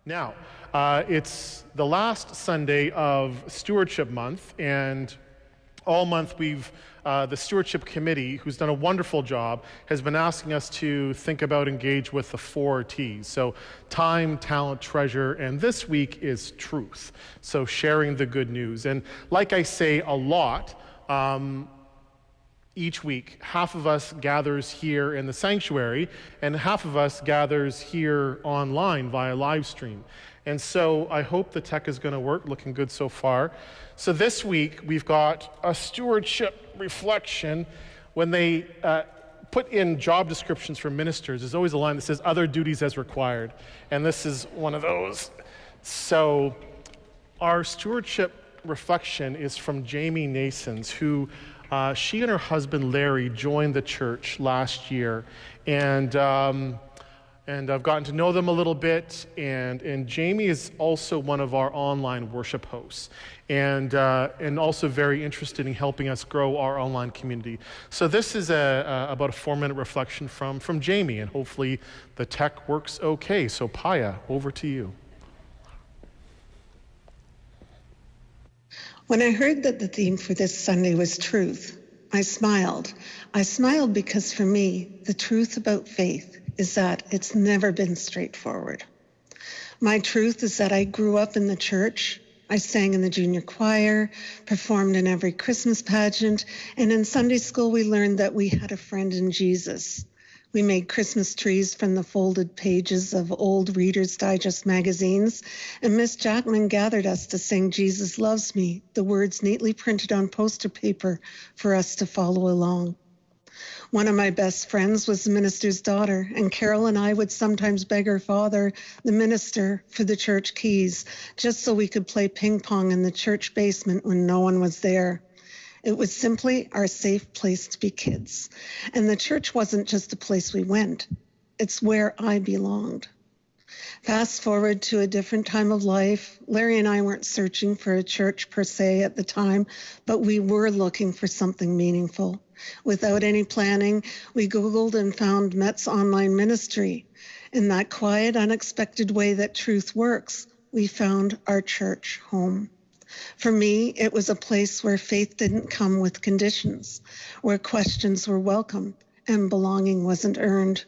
Now, it's the last Sunday of Stewardship Month, and all month the Stewardship Committee, who's done a wonderful job, has been asking us to think about, engage with the 4 T's. So time, talent, treasure, and this week is truth. So sharing the good news. And like I say a lot, each week, half of us gathers here in the sanctuary, and half of us gathers here online via live stream. And so I hope the tech is going to work, looking good so far. So this week, we've got a stewardship reflection. When they put in job descriptions for ministers, there's always a line that says, other duties as required. And this is one of those. So our stewardship reflection is from Jamie Naessens, who she and her husband Larry joined the church last year, and I've gotten to know them a little bit. And Jamie is also one of our online worship hosts, and also very interested in helping us grow our online community. So this is about a 4-minute reflection from Jamie, and hopefully the tech works okay. So Paya, over to you. When I heard that the theme for this Sunday was truth, I smiled. I smiled because for me, the truth about faith is that it's never been straightforward. My truth is that I grew up in the church. I sang in the junior choir, performed in every Christmas pageant, and in Sunday school we learned that we had a friend in Jesus. We made Christmas trees from the folded pages of old Reader's Digest magazines, and Miss Jackman gathered us to sing Jesus Loves Me, the words neatly printed on poster paper for us to follow along. One of my best friends was the minister's daughter, and Carol and I would sometimes beg her father, the minister, for the church keys, just so we could play ping pong in the church basement when no one was there. It was simply our safe place to be kids. And the church wasn't just a place we went. It's where I belonged. Fast forward to a different time of life. Larry and I weren't searching for a church per se at the time, but we were looking for something meaningful. Without any planning, we Googled and found Met's online ministry. In that quiet, unexpected way that truth works, we found our church home. For me, it was a place where faith didn't come with conditions, where questions were welcome and belonging wasn't earned.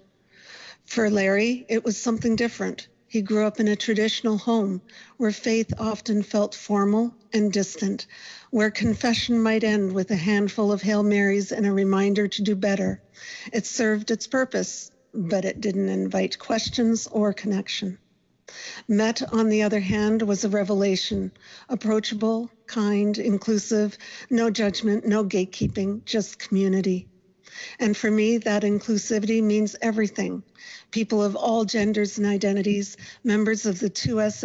For Larry, it was something different. He grew up in a traditional home where faith often felt formal and distant, where confession might end with a handful of Hail Marys and a reminder to do better. It served its purpose, but it didn't invite questions or connection. Met, on the other hand, was a revelation, approachable, kind, inclusive, no judgment, no gatekeeping, just community. And for me, that inclusivity means everything. People of all genders and identities, members of the 2S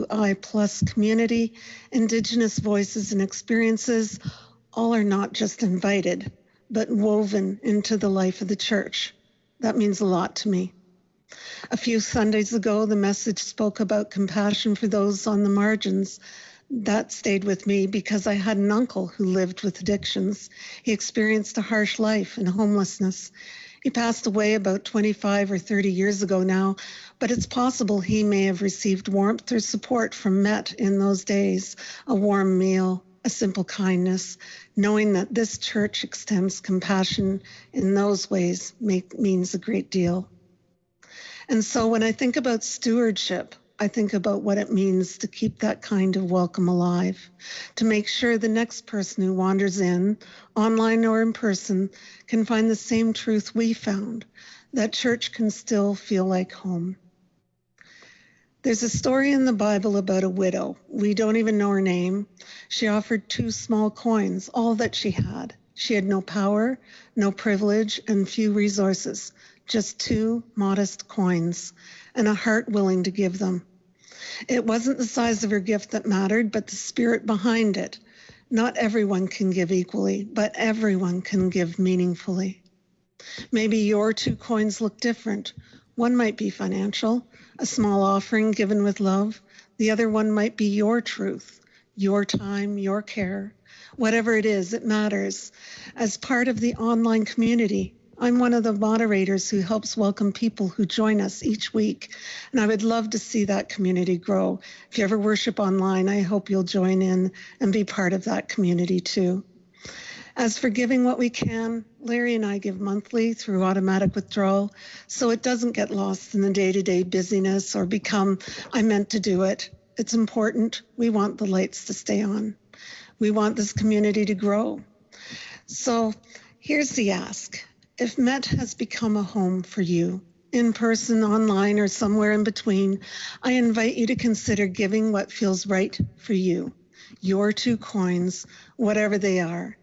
LGBTQI+ community, Indigenous voices and experiences, all are not just invited, but woven into the life of the church. That means a lot to me. A few Sundays ago, the message spoke about compassion for those on the margins. That stayed with me because I had an uncle who lived with addictions. He experienced a harsh life and homelessness. He passed away about 25 or 30 years ago now, but it's possible he may have received warmth or support from Met in those days, a warm meal, a simple kindness. Knowing that this church extends compassion in those ways means a great deal. And so when I think about stewardship, I think about what it means to keep that kind of welcome alive, to make sure the next person who wanders in, online or in person, can find the same truth we found, that church can still feel like home. There's a story in the Bible about a widow. We don't even know her name. She offered 2 small coins, all that she had. She had no power, no privilege, and few resources. Just 2 modest coins and a heart willing to give them. It wasn't the size of her gift that mattered, but the spirit behind it. Not everyone can give equally, but everyone can give meaningfully. Maybe your 2 coins look different. One might be financial, a small offering given with love. The other one might be your truth, your time, your care. Whatever it is, it matters. As part of the online community, I'm one of the moderators who helps welcome people who join us each week, and I would love to see that community grow. If you ever worship online, I hope you'll join in and be part of that community too. As for giving what we can, Larry and I give monthly through automatic withdrawal, so it doesn't get lost in the day-to-day busyness or become, I meant to do it. It's important. We want the lights to stay on. We want this community to grow. So here's the ask. If Met has become a home for you, in person, online, or somewhere in between, I invite you to consider giving what feels right for you. Your 2 coins, whatever they are.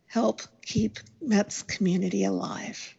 Help keep Met's community alive.